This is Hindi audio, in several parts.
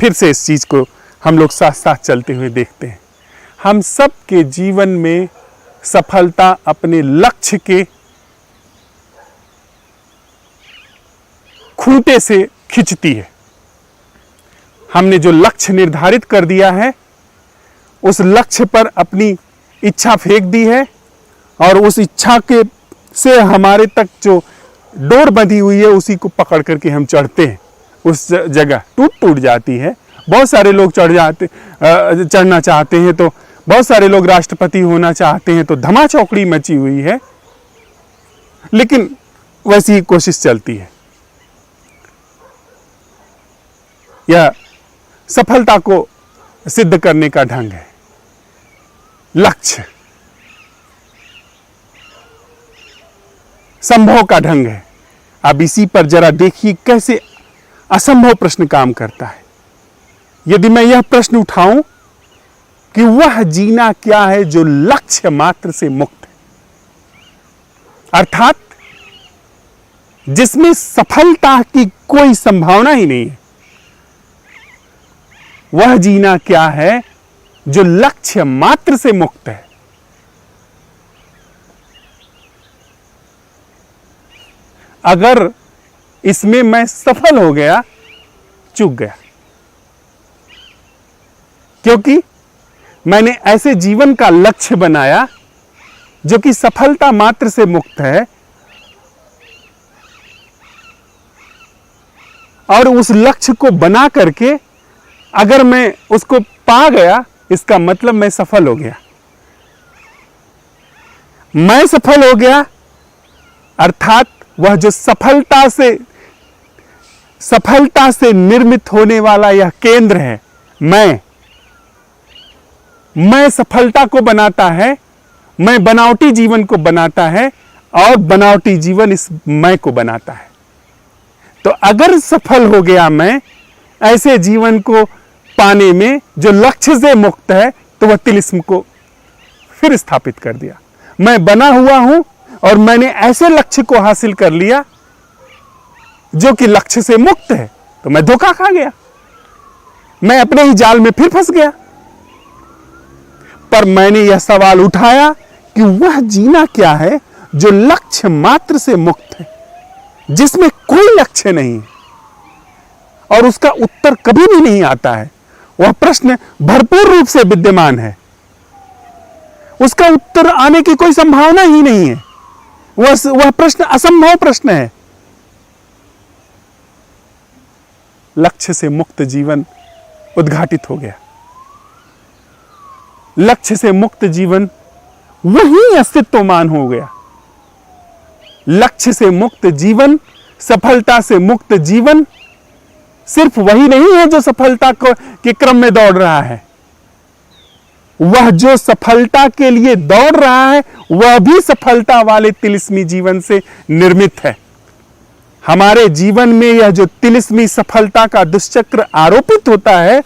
फिर से इस चीज को हम लोग साथ साथ चलते हुए देखते हैं। हम सब के जीवन में सफलता अपने लक्ष्य के खूंटे से खिंचती है। हमने जो लक्ष्य निर्धारित कर दिया है, उस लक्ष्य पर अपनी इच्छा फेंक दी है और उस इच्छा के से हमारे तक जो डोर बंधी हुई है उसी को पकड़ करके हम चढ़ते हैं। उस जगह टूट जाती है। बहुत सारे लोग चढ़ना चाहते हैं, तो बहुत सारे लोग राष्ट्रपति होना चाहते हैं, तो धमाचौकड़ी मची हुई है, लेकिन वैसी ही कोशिश चलती है। यह सफलता को सिद्ध करने का ढंग है। लक्ष्य संभव का ढंग है। अब इसी पर जरा देखिए कैसे असंभव प्रश्न काम करता है। यदि मैं यह प्रश्न उठाऊं कि वह जीना क्या है जो लक्ष्य मात्र से मुक्त है, अर्थात जिसमें सफलता की कोई संभावना ही नहीं है, वह जीना क्या है जो लक्ष्य मात्र से मुक्त है। अगर इसमें मैं सफल हो गया, चूक गया, क्योंकि मैंने ऐसे जीवन का लक्ष्य बनाया जो कि सफलता मात्र से मुक्त है, और उस लक्ष्य को बना करके अगर मैं उसको पा गया, इसका मतलब मैं सफल हो गया। मैं सफल हो गया अर्थात वह जो सफलता से निर्मित होने वाला यह केंद्र है, मैं सफलता को बनाता है, मैं बनावटी जीवन को बनाता है, और बनावटी जीवन इस मैं को बनाता है। तो अगर सफल हो गया मैं ऐसे जीवन को पाने में जो लक्ष्य से मुक्त है, तो वह तिलिस्म को फिर स्थापित कर दिया। मैं बना हुआ हूं और मैंने ऐसे लक्ष्य को हासिल कर लिया जो कि लक्ष्य से मुक्त है, तो मैं धोखा खा गया, मैं अपने ही जाल में फिर फंस गया। पर मैंने यह सवाल उठाया कि वह जीना क्या है जो लक्ष्य मात्र से मुक्त है, जिसमें कोई लक्ष्य नहीं है, और उसका उत्तर कभी भी नहीं आता है। वह प्रश्न भरपूर रूप से विद्यमान है, उसका उत्तर आने की कोई संभावना ही नहीं है। वह प्रश्न असंभव प्रश्न है। लक्ष्य से मुक्त जीवन उद्घाटित हो गया। लक्ष्य से मुक्त जीवन वही अस्तित्वमान हो गया। लक्ष्य से मुक्त जीवन, सफलता से मुक्त जीवन सिर्फ वही नहीं है जो सफलता के क्रम में दौड़ रहा है। वह जो सफलता के लिए दौड़ रहा है, वह भी सफलता वाले तिलिस्मी जीवन से निर्मित है। हमारे जीवन में यह जो तिलिस्मी सफलता का दुष्चक्र आरोपित होता है,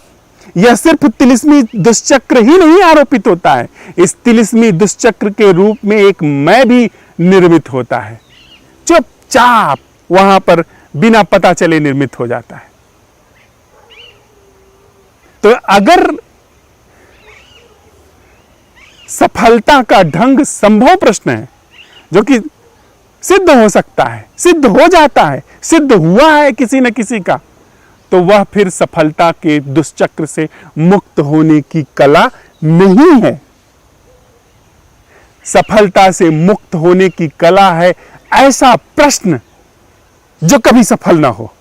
यह सिर्फ तिलिस्मी दुष्चक्र ही नहीं आरोपित होता है, इस तिलिस्मी दुष्चक्र के रूप में एक मैं भी निर्मित होता है, चुपचाप वहां पर बिना पता चले निर्मित हो जाता है। तो अगर सफलता का ढंग संभव प्रश्न है, जो कि सिद्ध हो सकता है, सिद्ध हो जाता है, सिद्ध हुआ है किसी न किसी का, तो वह फिर सफलता के दुष्चक्र से मुक्त होने की कला नहीं है। सफलता से मुक्त होने की कला है ऐसा प्रश्न जो कभी सफल ना हो,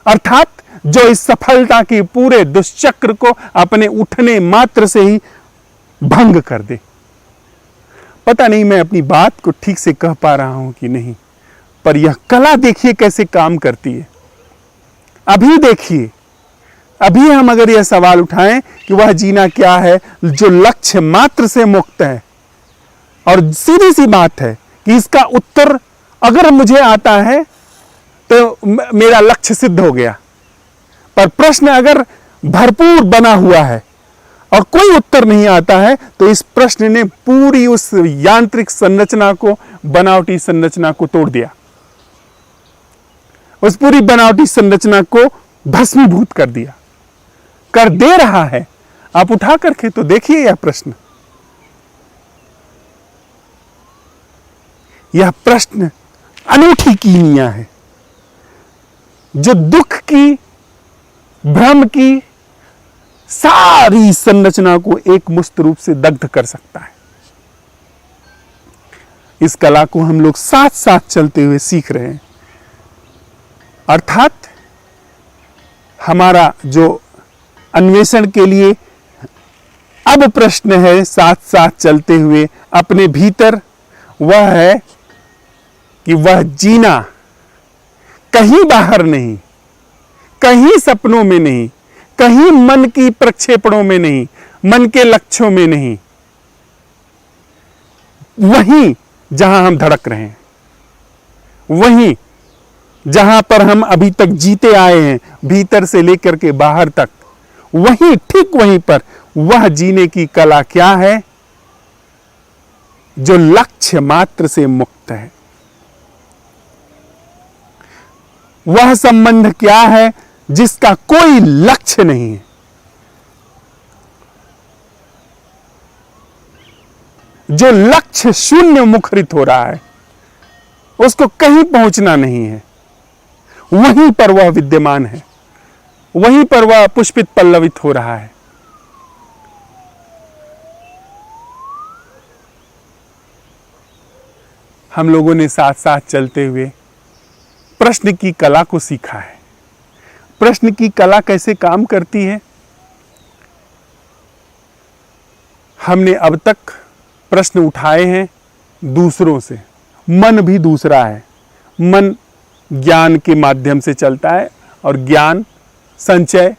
अर्थात जो इस सफलता के पूरे दुष्चक्र को अपने उठने मात्र से ही भंग कर दे। पता नहीं मैं अपनी बात को ठीक से कह पा रहा हूं कि नहीं, पर यह कला देखिए कैसे काम करती है। अभी देखिए, अभी हम अगर यह सवाल उठाएं कि वह जीना क्या है जो लक्ष्य मात्र से मुक्त है, और सीधी सी बात है कि इसका उत्तर अगर मुझे आता है तो मेरा लक्ष्य सिद्ध हो गया। पर प्रश्न अगर भरपूर बना हुआ है और कोई उत्तर नहीं आता है, तो इस प्रश्न ने पूरी उस यांत्रिक संरचना को, बनावटी संरचना को तोड़ दिया, उस पूरी बनावटी संरचना को भस्मीभूत कर दिया। कर दे रहा है। आप उठा करके तो देखिए यह प्रश्न। यह प्रश्न अनूठी कीमिया है जो दुख की, भ्रम की सारी संरचना को एक मुश्त रूप से दग्ध कर सकता है। इस कला को हम लोग साथ साथ चलते हुए सीख रहे हैं। अर्थात हमारा जो अन्वेषण के लिए अब प्रश्न है साथ साथ चलते हुए अपने भीतर, वह है कि वह जीना कहीं बाहर नहीं, कहीं सपनों में नहीं, कहीं मन की प्रक्षेपणों में नहीं, मन के लक्ष्यों में नहीं, वहीं जहां हम धड़क रहे हैं, वहीं जहां पर हम अभी तक जीते आए हैं, भीतर से लेकर के बाहर तक, वहीं ठीक वहीं पर वह जीने की कला क्या है जो लक्ष्य मात्र से मुक्त है। वह संबंध क्या है जिसका कोई लक्ष्य नहीं है, जो लक्ष्य शून्य मुखरित हो रहा है, उसको कहीं पहुंचना नहीं है, वहीं पर वह विद्यमान है, वहीं पर वह पुष्पित पल्लवित हो रहा है। हम लोगों ने साथ साथ चलते हुए प्रश्न की कला को सीखा है। प्रश्न की कला कैसे काम करती है? हमने अब तक प्रश्न उठाए हैं दूसरों से। मन भी दूसरा है। मन ज्ञान के माध्यम से चलता है और ज्ञान संचय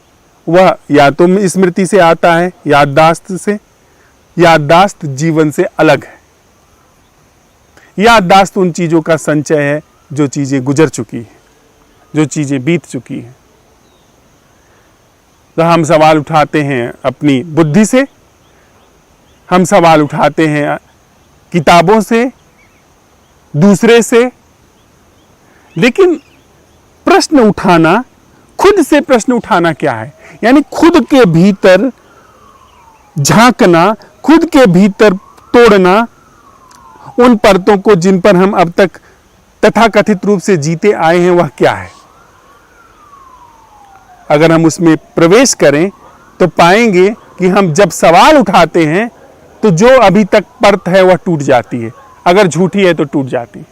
वह या तो स्मृति से आता है, याददाश्त से। याददाश्त जीवन से अलग है। याददाश्त उन चीजों का संचय है जो चीजें गुजर चुकी हैं, जो चीजें बीत चुकी हैं। तो हम सवाल उठाते हैं अपनी बुद्धि से, हम सवाल उठाते हैं किताबों से, दूसरे से, लेकिन प्रश्न उठाना, खुद से प्रश्न उठाना क्या है? यानी खुद के भीतर झांकना, खुद के भीतर तोड़ना उन परतों को जिन पर हम अब तक तथाकथित रूप से जीते आए हैं, वह क्या है? अगर हम उसमें प्रवेश करें तो पाएंगे कि हम जब सवाल उठाते हैं तो जो अभी तक परत है वह टूट जाती है। अगर झूठी है तो टूट जाती है।